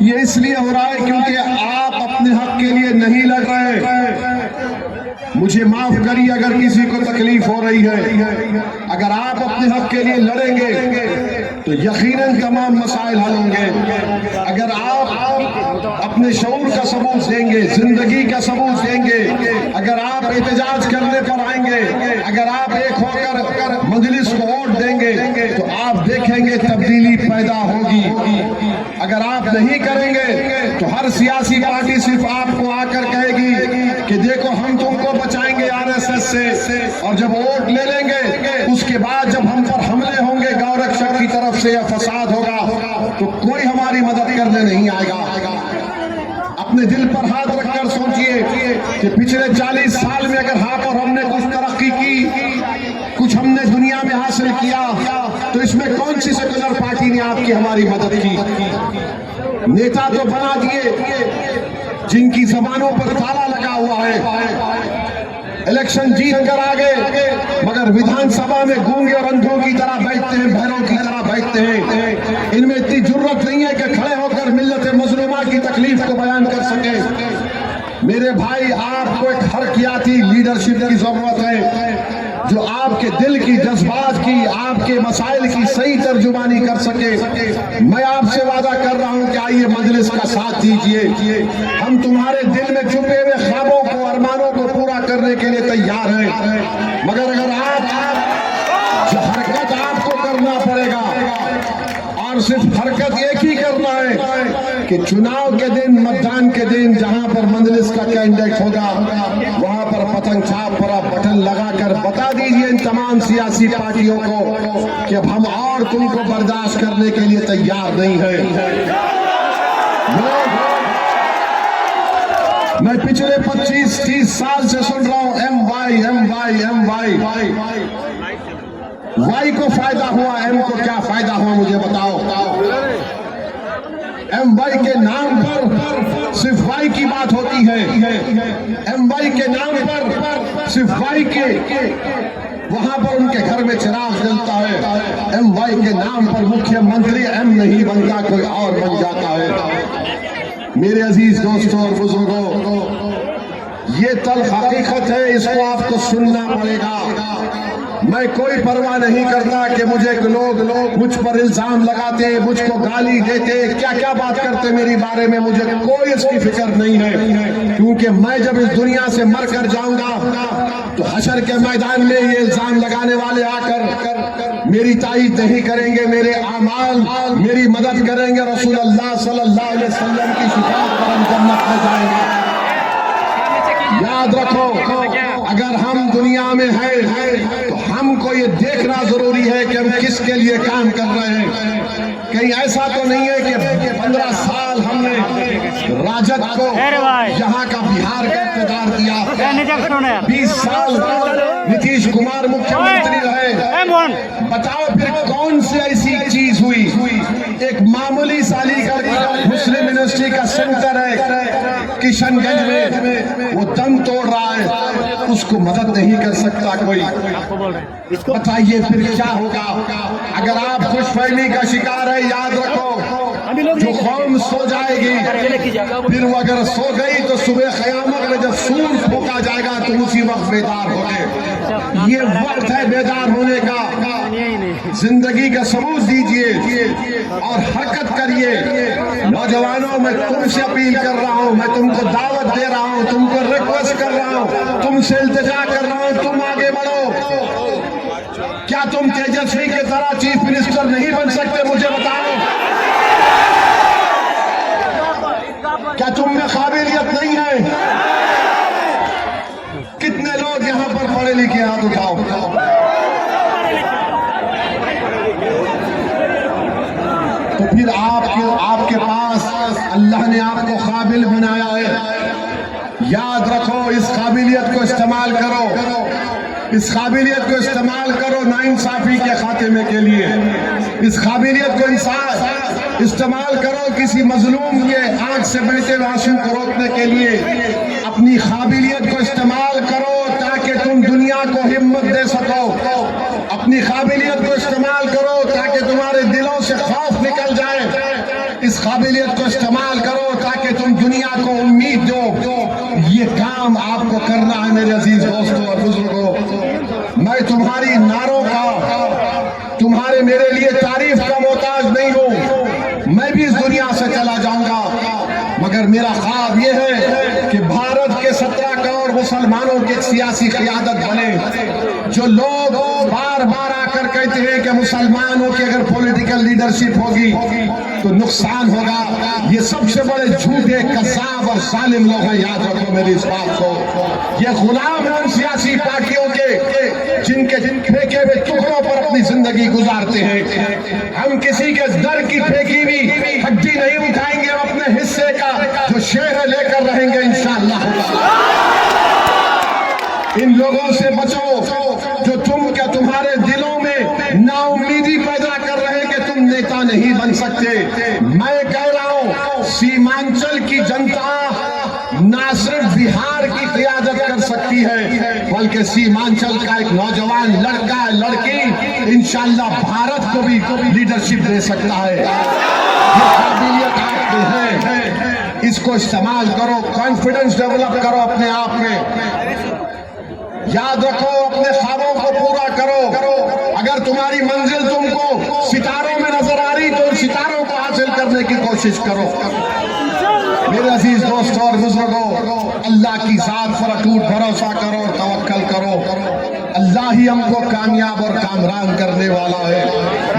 ये इसलिए हो रहा है क्योंकि आप अपने हक के लिए नहीं लड़ रहे। मुझे माफ करिए अगर किसी को तकलीफ हो रही है। अगर आप अपने हक के लिए लड़ेंगे तो यकीनन तमाम मसाइल हल होंगे। अगर आप अपने शऊर का सबूत देंगे, जिंदगी का सबूत देंगे, अगर आप एहतजाज करने पर आएंगे, अगर आप एक होकर मजलिस को वोट देंगे तो आप देखेंगे तब्दीली पैदा होगी। अगर आप नहीं करेंगे तो हर सियासी पार्टी सिर्फ आपको आकर कहेगी कि देखो हम तुमको बचाएंगे आरएसएस से, और जब वोट ले लेंगे उसके बाद जब हम पर हमले होंगे गौरक्षक की तरफ से या फसाद होगा तो कोई हमारी मदद करने नहीं आएगा। अपने दिल पर हाथ रखकर सोचिए कि पिछले 40 साल में अगर हाँ पर हमने कुछ तरक्की की, कुछ हमने दुनिया में हासिल किया, तो इसमें कौन सी सेकुलर पार्टी ने आपकी हमारी मदद की? नेता तो बना दिए जिनकी जबानों पर ताला लगा हुआ है, इलेक्शन जीत कर आ गए मगर विधानसभा में गूंगे और अंधों की तरह बैठते हैं, बहरों की तरह बैठते हैं। इनमें इतनी जरूरत नहीं है कि खड़े होकर मिल्लत मजलूमा की तकलीफ को बयान कर सके। मेरे भाई, आपको एक हरकियाती लीडरशिप की जरूरत है जो आपके दिल की, जज्बात की, आपके मसाइल की सही तर्जुमानी कर सके। मैं आपसे वादा कर रहा हूं कि आइए मजलिस का साथ दीजिए। हम तुम्हारे दिल में छुपे हुए ख्वाबों को, अरमानों को पूरा करने के लिए तैयार हैं, मगर अगर आप जो हरकत आपको करना पड़ेगा, और सिर्फ हरकत एक ही करना है कि चुनाव के दिन, मतदान के दिन जहां पर मजलिस का कैंडिडेट होगा वहां पर पतंग छाप पर आप बटन लगाकर बता दीजिए इन तमाम सियासी पार्टियों को कि अब हम और तुमको बर्दाश्त करने के लिए तैयार नहीं है। मैं पिछले 25-30 साल से सुन रहा हूं एम वाई। वाई को फायदा हुआ, एम को क्या फायदा हुआ मुझे बताओ। एम वाई के नाम पर सिर्फ वाई की बात होती है। एम वाई के नाम पर सिर्फ वाई के वहां पर उनके घर में चिराग जलता है। एम वाई के नाम पर मुख्यमंत्री एम नहीं बनता, कोई और बन जाता है। मेरे अजीज दोस्तों और बुजुर्गों, ये तल्ख हकीकत है, इसको आपको सुनना पड़ेगा। मैं कोई परवाह नहीं करता कि मुझे लोग मुझ पर इल्जाम लगाते, मुझको गाली देते, क्या क्या बात करते मेरे बारे में, मुझे कोई इसकी फिक्र नहीं है, क्योंकि मैं जब इस दुनिया से मर कर जाऊंगा तो हशर के मैदान में ये इल्जाम लगाने वाले आकर मेरी तारीफ नहीं करेंगे, मेरे आमाल मेरी मदद करेंगे। रसूलुल्लाह सल्लल्लाहु अलैहि वसल्लम की शिफाअत पर हम जन्नत में जाएंगे। याद रखो, अगर हम दुनिया में हैं तो हमको ये देखना जरूरी है कि हम किसके लिए काम कर रहे हैं। कहीं ऐसा तो नहीं है कि 15 साल हमने राजद को यहाँ का बिहार का इक़्तिदार दिया, 20 साल नीतीश कुमार मुख्यमंत्री रहे। बताओ फिर कौन सी ऐसी चीज हुई? एक मामूली साली का मुस्लिम यूनिवर्सिटी का सेंटर है किशनगंज में, वो दम तोड़ रहा है, उसको मदद नहीं कर सकता कोई। बताइए फिर क्या होगा? अगर आप खुशफहमी का शिकार है, याद रखो जो कौम सो जाएगी फिर वो अगर सो गई तो सुबह क़यामत में जब सूर फूका जाएगा तो उसी वक्त बेदार होंगे। ये वक्त है बेदार होने का। जिंदगी का सबूत दीजिए और हरकत करिए। नौजवानों, मैं तुमसे अपील कर रहा हूँ, मैं तुमको दावत दे रहा हूँ, तुमको रिक्वेस्ट कर रहा हूँ, तुमसे इल्तिजा कर रहा हूँ, तुम आगे बढ़ो। क्या तुम तेजस्वी के तरह चीफ मिनिस्टर नहीं बन सकते? मुझे बताओ, क्या तुम में काबिलियत नहीं है? कितने लोग यहाँ पर पढ़े लिखे? हाथ उठाओ। तो फिर आपके पास अल्लाह ने आपको काबिल बनाया है। याद रखो, इस काबिलियत को इस्तेमाल करो, इस काबिलियत को इस्तेमाल करो नाइंसाफी के खात्मे के लिए। इस काबिलियत को इस्तेमाल करो किसी मजलूम के आंख से बहते हुए आंसू को रोकने के लिए। अपनी काबिलियत को इस्तेमाल करो ताकि तुम दुनिया को हिम्मत दे सको। अपनी काबिलियत को इस्तेमाल करो ताकि तुम्हारे दिलों से खौफ निकल जाए। इस काबिलियत को इस्तेमाल करो ताकि तुम दुनिया को उम्मीद दो। ये काम आपको करना है मेरे अजीज दोस्तों और बुजुर्गों। मैं तुम्हारी नारों का, तुम्हारे मेरे लिए तारीफ का मोहताज नहीं हूं। मैं भी इस दुनिया से चला जाऊंगा, मगर मेरा ख्वाब यह है कि भारत के 17 करोड़ मुसलमानों की एक सियासी क़यादत बने। जो लोग बार बार आकर कहते हैं कि मुसलमानों की अगर पॉलिटिकल लीडरशिप होगी तो नुकसान होगा, ये सबसे बड़े झूठे, कसाब और जालिम लोग हैं। याद रखो मेरी इस बात को। ये गुलाम हैं उन सियासी पार्टियों के जिनके फेंके हुए टुकड़ों पर अपनी जिंदगी गुजारते हैं। हम किसी के दर की फेंकी हुई हड्डी नहीं उठाएंगे, हम अपने हिस्से का जो शेर है लेकर रहेंगे इंशाअल्लाह। इन लोगों से बचो जो तुम्हारे दिलों में नाउम्मीदी पैदा कर रहे हैं कि तुम नेता नहीं बन सकते। मैं कह रहा हूं सीमांचल की जनता ना सिर्फ बिहार की क़यादत कर सकती है, बल्कि सीमांचल का एक नौजवान लड़का लड़की इंशाअल्लाह भारत को भी लीडरशिप दे सकता है। ये काबिलियत आप में है, इसको इस्तेमाल करो, कॉन्फिडेंस डेवलप करो अपने आप में। याद रखो अपने ख्वाबों को पूरा करो। अगर तुम्हारी मंजिल तुमको सितारों में नजर आ रही तो उन सितारों को हासिल करने की कोशिश करो। मेरे अजीज दोस्तों और बुजुर्गों, अल्लाह की जात पर अटूट भरोसा करो और तवक्कल करो। अल्लाह ही हमको कामयाब और कामरान करने वाला है,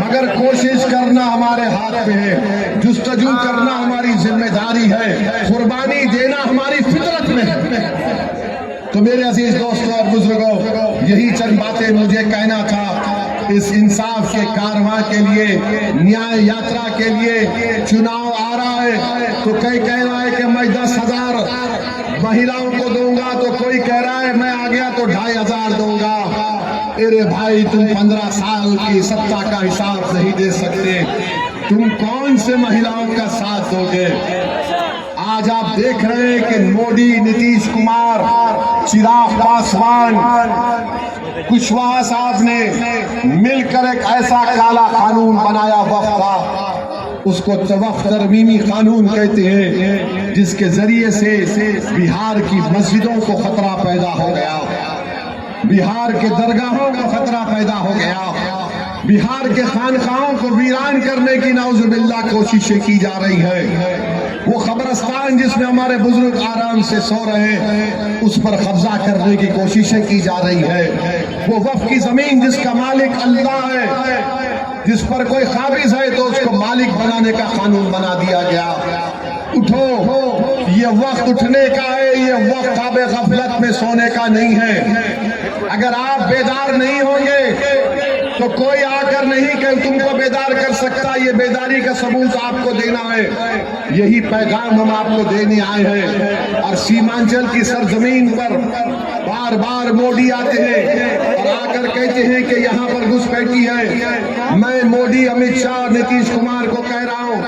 मगर कोशिश करना हमारे हाथ में है, जुस्तजू करना हमारी जिम्मेदारी है, कुर्बानी देना हमारी फितरत में है। तो मेरे अजीज दोस्तों और बुजुर्गों, यही चंद बातें मुझे कहना था। इस इंसाफ के कारवां के लिए, न्याय यात्रा के लिए चुनाव आ रहा है तो कोई कह रहा है कि मैं 10,000 महिलाओं को दूंगा, तो कोई कह रहा है मैं आ गया तो 2,500 दूंगा। अरे भाई, तुम 15 साल की सत्ता का हिसाब नहीं दे सकते, तुम कौन से महिलाओं का साथ दोगे? आज आप देख रहे हैं कि मोदी, नीतीश कुमार, चिराग पासवान, कुशवाहा साहब ने मिलकर एक ऐसा काला कानून बनाया वक्फ का, उसको वक्फ तरमीमी कानून कहते हैं, जिसके जरिए से बिहार की मस्जिदों को खतरा पैदा हो गया, बिहार के दरगाहों को खतरा पैदा हो गया, बिहार के खानकाहों को वीरान करने की नाउजुबिल्लाह कोशिशें की जा रही है। वो कब्रिस्तान जिसमें हमारे बुजुर्ग आराम से सो रहे हैं, उस पर कब्जा करने की कोशिशें की जा रही है। वो वक्फ की जमीन जिसका मालिक अल्लाह है, जिस पर कोई काबिज है तो उसको मालिक बनाने का कानून बना दिया गया। उठो, ये वक्त उठने का है, ये वक्त आबे गफलत में सोने का नहीं है। अगर आप बेदार नहीं होंगे तो कोई आकर नहीं कि तुमको बेदार कर सकता। ये बेदारी का सबूत आपको देना है, यही पैगाम हम आपको देने आए हैं। और सीमांचल की सरजमीन पर बार बार मोदी आते हैं और आकर कहते हैं कि यहाँ पर घुसपैठी है। मैं मोदी, अमित शाह, नीतीश कुमार को कह रहा हूँ,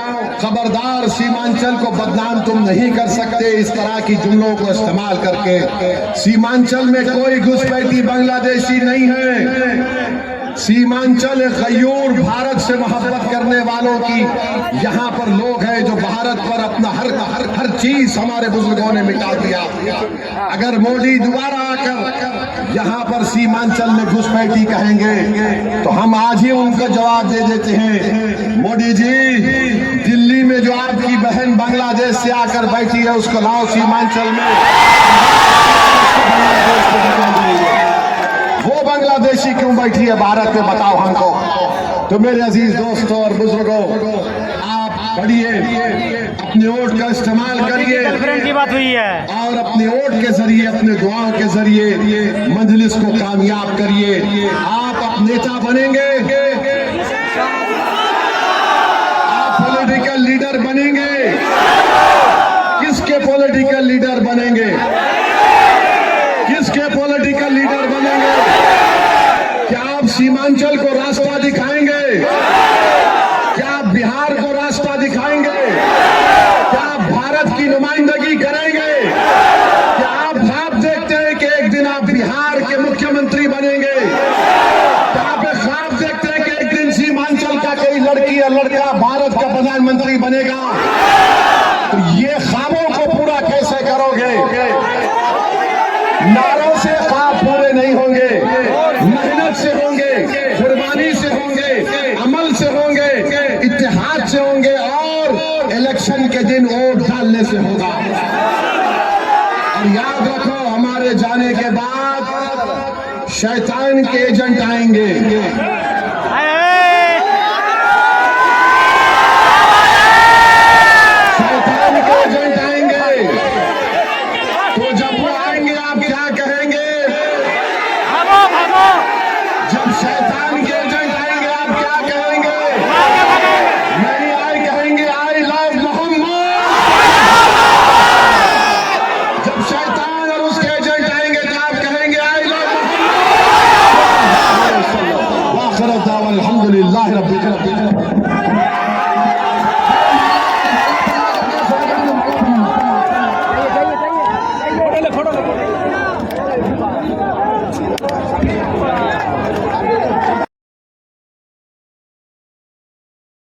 खबरदार, सीमांचल को बदनाम तुम नहीं कर सकते इस तरह की जुमलों को इस्तेमाल करके। सीमांचल में कोई घुसपैठी बांग्लादेशी नहीं है। सीमांचल गयूर, भारत से मोहब्बत करने वालों की यहाँ पर लोग हैं जो भारत पर अपना हर चीज हमारे बुजुर्गों ने मिटा दिया। अगर मोदी दोबारा आकर यहाँ पर सीमांचल में घुसपैठी कहेंगे तो हम आज ही उनको जवाब दे देते हैं, मोदी जी, दिल्ली में जो आपकी बहन बांग्लादेश से आकर बैठी है उसको लाओ सीमांचल में, वो बांग्लादेशी क्यों बैठी है भारत में, बताओ हमको। तो मेरे अजीज दोस्तों और बुजुर्गों, आप बढ़िए, अपने वोट का इस्तेमाल करिए की बात हुई है और अपने वोट के जरिए, अपने दुआओं के जरिए मजलिस को कामयाब करिए। आप अब नेता बनेंगे, आप पॉलिटिकल लीडर बनेंगे। किसके पॉलिटिकल लीडर बनेंगे? किसके पॉलिटिकल लीडर बनेंगे? क्या आप सीमांचल को रास्ता दिखाएंगे? क्या आप बिहार को रास्ता दिखाएंगे? क्या आप भारत की नुमाइंदगी करेंगे? क्या आप देखते हैं कि एक दिन आप बिहार के मुख्यमंत्री बनेंगे? क्या आप ख्वाब देखते हैं तो ये ख्वाबों को पूरा कैसे करोगे? नारों से ख्वाब पूरे नहीं होंगे, मेहनत से होंगे, कुर्बानी से होंगे, अमल से होंगे, इत्तेहाद से होंगे और इलेक्शन के दिन वोट डालने से होगा। और याद रखो, हमारे जाने के बाद शैतान के एजेंट आएंगे,